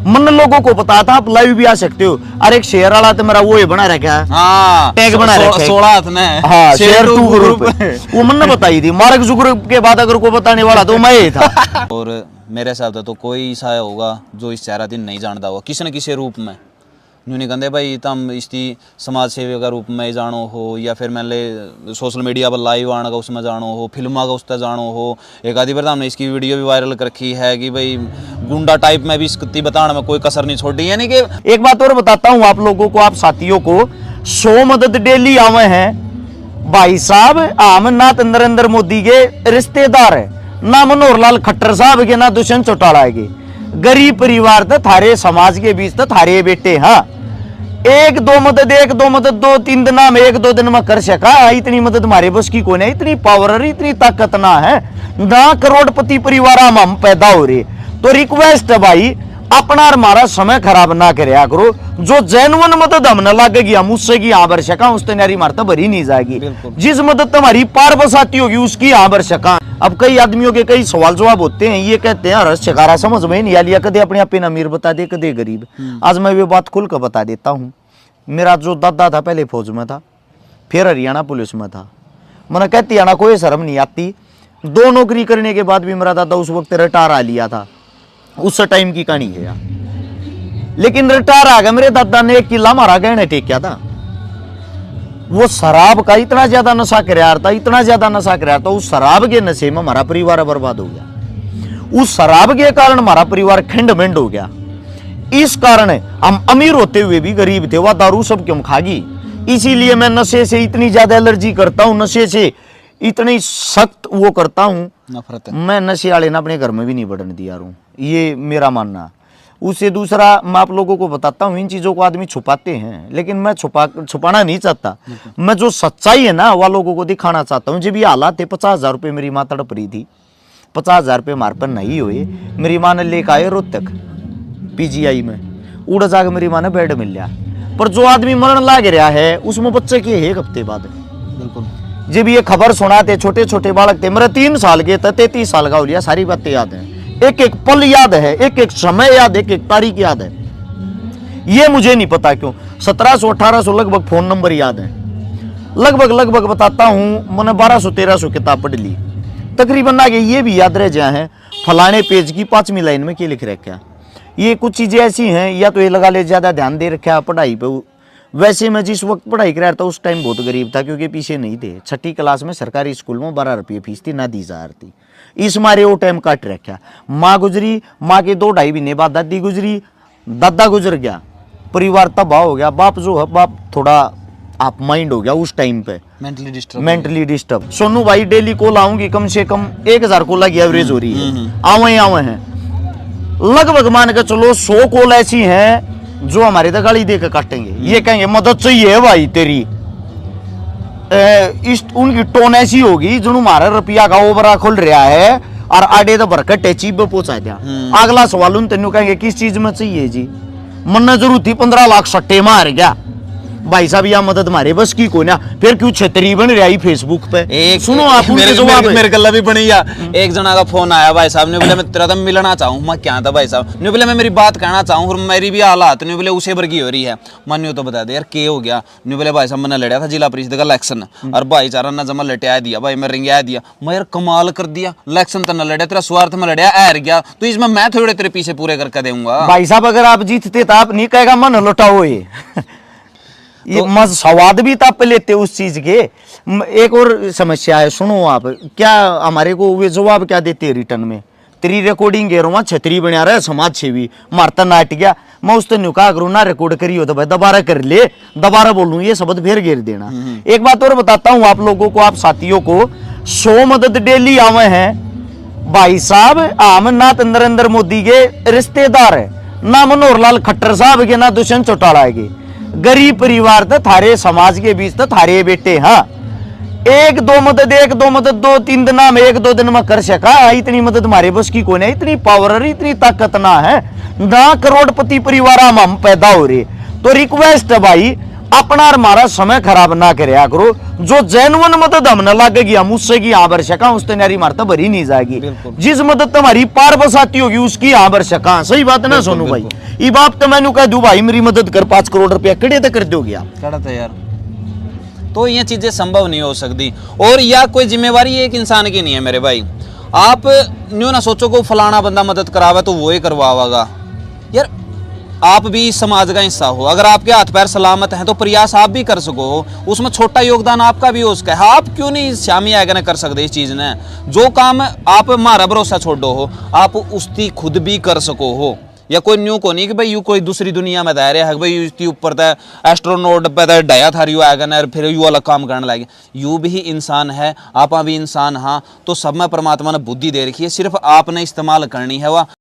मन लोगों को पता था, आप लाइव भी आ सकते हो। अरे एक शेयर वाला तो मेरा वो बना रखा है, हाँ टैग बना रखा है 16 हाथ में, हाँ शेयर 2 ग्रुप वो मन ने बताई थी। मार्क जुकरबर्ग के बाद अगर कोई बताने वाला तो मैं ही था। और मेरे हिसाब से तो कोई ऐसा होगा जो इस चेहरा दिन नहीं जानता होगा किसी न किसी रूप में। न्यू नहीं कहते भाई तुम इसकी समाज सेवी का रूप में जानो हो, या फिर मैंने सोशल मीडिया पर लाइव आने का उसमें जानो हो, फिल्मा का उसमें जानो हो। एक आधी बार हमने इसकी वीडियो भी वायरल कर रखी है कि भाई गुंडा टाइप में भी इसकी बताने में कोई कसर नहीं छोड़ी। यानी कि एक बात और बताता हूँ आप लोगों को, आप साथियों को, 100 मदद डेली आवे हैं भाई साहब। हम ना तो नरेंद्र मोदी के रिश्तेदार है, ना मनोहर लाल खट्टर साहब के, ना दुष्यंत चौटाला के। गरीब परिवार तो थारे समाज के बीच तो थारे बेटे। हाँ एक दो मदद 2-3 दिन में 1-2 दिन में कर सका, इतनी मदद हमारे बस की कोई नहीं, इतनी पावर इतनी ताकत ना है ना। करोड़पति परिवार हम पैदा हो रहे। तो रिक्वेस्ट है भाई, अपना हमारा समय खराब ना करया करो। जो जेन्युइन मदद हमने लागेगी हम उससे की यहाँ भर सका, उस तैयारी मारता भरी नहीं जाएगी। जिस मदद तुम्हारी पार बसाती होगी उसकी यहाँ भर सका। अब कई आदमियों के कई सवाल जवाब होते हैं, ये कहते हैं रस शिकारा समझ में नहीं आ लिया, कदे अपने आप अमीर बता दे कदे गरीब। आज मैं ये बात खुल कर बता देता हूँ। मेरा जो दादा था पहले फौज में था, फिर हरियाणा पुलिस में था। मैंने कहती आना कोई शर्म नहीं आती। 2 नौकरी करने के बाद भी मेरा दादा उस वक्त रिटायर आ लिया था, उस टाइम की कहानी है यार। लेकिन रिटायर आ गया मेरे दादा ने, 1 किला मारा गहने टेकिया था। वो शराब का इतना ज्यादा नशा करार था, इतना ज्यादा नशा करार था, उस शराब के नशे में हमारा परिवार बर्बाद हो गया। उस शराब के कारण हमारा परिवार खंड-मंड हो गया। इस कारण हम अमीर होते हुए भी गरीब थे। वह दारू सब क्यों खागी? इसीलिए मैं नशे से इतनी ज्यादा एलर्जी करता हूँ, नशे से इतनी सख्त वो करता हूँ, नफरत। मैं नशे वाले ना अपने घर में भी नहीं बढ़ने दिया हूँ, ये मेरा मानना। उससे दूसरा मैं आप लोगों को बताता हूँ, इन चीजों को आदमी छुपाते हैं, लेकिन मैं छुपाना नहीं चाहता। मैं जो सच्चाई है ना वह लोगों को दिखाना चाहता हूँ। जब ये हालात थे 50,000 रुपये मेरी माँ तड़प रही थी, 50,000 रुपये हमारे पर नहीं हुए। मेरी माँ ने लेकर आए रोहतक पीजीआई में, उड़ जाकर मेरी माँ ने बेड मिल लिया। पर जो आदमी मरण लाग रहा है उसमें बच्चे के 1 हफ्ते बाद बिल्कुल जब ये खबर सुनाते, छोटे छोटे बालक थे, मेरे 3 साल के थे, 33 साल का हो लिया। सारी बातें याद है, एक एक पल याद है, एक एक समय याद, एक एक तारीख याद है। ये मुझे नहीं पता क्यों 1700-1800 लगभग फोन नंबर याद है। लगभग बताता हूं, मैंने 1200-1300 किताब पढ़ ली तकरीबन। आगे ये भी याद रह जाए हैं फलाने पेज की 5वीं लाइन में क्या लिख रखा। ये कुछ चीजें ऐसी हैं, या तो ये लगा ले ज्यादा ध्यान दे रखा पढ़ाई पे। वैसे मैं जिस वक्त पढ़ाई कर रहा था उस टाइम बहुत गरीब था, क्योंकि पीछे नहीं थे। 6ठी क्लास में सरकारी स्कूल में 12 रुपये फीस थी, ना 10,000 थी। इस मारे वो टाइम काट रखा। माँ गुजरी, माँ के 2-2.5 महीने बाद दादी गुजरी, दादा गुजर गया, परिवार तबाह हो गया। बाप जो है बाप थोड़ा आप माइंड हो गया उस टाइम पे, मेंटली डिस्टर्ब। सोनू भाई डेली कॉल आऊंगी, कम से कम 1000 कॉल की एवरेज हो रही है, आवे हैं। लगभग मान के चलो 100 कॉल ऐसी हैं जो हमारे तक गाली देकर काटेंगे। ये कहेंगे मदद चाहिए भाई तेरी। उनकी टोन ऐसी होगी जो हमारा रुपया का ओवरा खुल रहा है और आडे तो भरकर टेची पे पहुंचा दिया। अगला सवाल उन तेन कहेंगे किस चीज में चाहिए जी? मन जरूर थी 15 लाख सट्टे मार गया भाई साहब, यह मदद हमारे बस की को ना। फिर क्यों छतरी बन रही फेसबुक पे? एक सुनो आप मेरे गला भी बनी या एक जना का फोन आया भाई साहब ने बोले मैं तेरा तो मिलना चाहूँ। मैं क्या था भाई साहब ने बोले मैं मेरी बात कहना चाहूँ और मेरी भी हालात ने बोले उसे वर्गी हो रही है। मन तो बता दे यार क्या हो गया? ने बोले भाई साहब मैंने लड़ा था जिला परिषद का इलेक्शन और भाईचारा ने जमा लटिया दिया भाई, मैं रिंगा दिया। मैं यार कमाल कर दिया, इलेक्शन तो न लड़ा, तेरा स्वार्थ में लड़ा हार गया, तो इसमें मैं थोड़े तेरे पीछे पूरे करके दूंगा। भाई साहब अगर आप जीतते तो आप नहीं कहेगा मन लौटाओ ये तो मज स्वाद भी तप लेते उस चीज के। एक और समस्या है, सुनो आप, क्या हमारे को वे जवाब क्या देते हैं रिटर्न में? तेरी रिकॉर्डिंग गे रहा छतरी बना रहा है समाज सेवी, मारता नाट गया। मैं उस तो नुका करूँ ना रिकॉर्ड करी हो तो भाई दोबारा कर ले, दोबारा बोलूँ ये शब्द फिर घेर देना। एक बात और बताता हूँ आप लोगों को, आप साथियों को, 100 मदद डेली आवे हैं भाई साहब। हम ना तो नरेंद्र मोदी के रिश्तेदार है, ना मनोहर लाल खट्टर साहब के, ना दुष्यंत चौटाला के। गरीब परिवार तो थारे समाज के बीच तो थारे बेटे। हाँ एक दो मदद 2-3 दिन में 1-2 दिन में कर सका, इतनी मदद हमारे बस की कोई नहीं, इतनी पावर इतनी ताकत ना है ना। करोड़पति परिवार हम पैदा हो रहे। तो रिक्वेस्ट है भाई, अपना हमारा समय खराब ना करया करो। जो जेन्युइन मदद हमने लागेगी हम उससे की यहाँ भर सका, उस तैयारी मारता भरी नहीं जाएगी। जिस मदद तुम्हारी पार बसाती होगी उसकी यहाँ भर सका। सही बात है ना सोनू भाई? ये बाप तो मैंने कह दू भाई मेरी मदद कर 5 करोड़ रुपया कड़े तक कर दोगे आप? कड़ा था यार। तो ये चीजें संभव नहीं हो सकती। और या कोई जिम्मेवारी एक इंसान की नहीं है मेरे भाई। आप न्यू ना सोचो को फलाना बंदा मदद करावा तो वो ही करवावागा यार। आप भी इस समाज का हिस्सा हो, अगर आपके हाथ पैर सलामत हैं तो प्रयास आप भी कर सको हो, उसमें छोटा योगदान आपका भी हो उसका है। आप क्यों नहीं शामी आएगा ना कर सकते इस चीज ने? जो काम आप हमारा भरोसा छोड़ो हो आप उसकी खुद भी कर सको हो। या कोई न्यू को नहीं कि भाई यू कोई दूसरी दुनिया में दायरे है भाई इसके ऊपर था एस्ट्रोनॉट पे डया था यू आएगा ना फिर यू अलग काम करने लगे। यू भी इंसान है, आप भी इंसान। हाँ, तो सब में परमात्मा ने बुद्धि दे रखी है, सिर्फ आपने इस्तेमाल करनी है। वह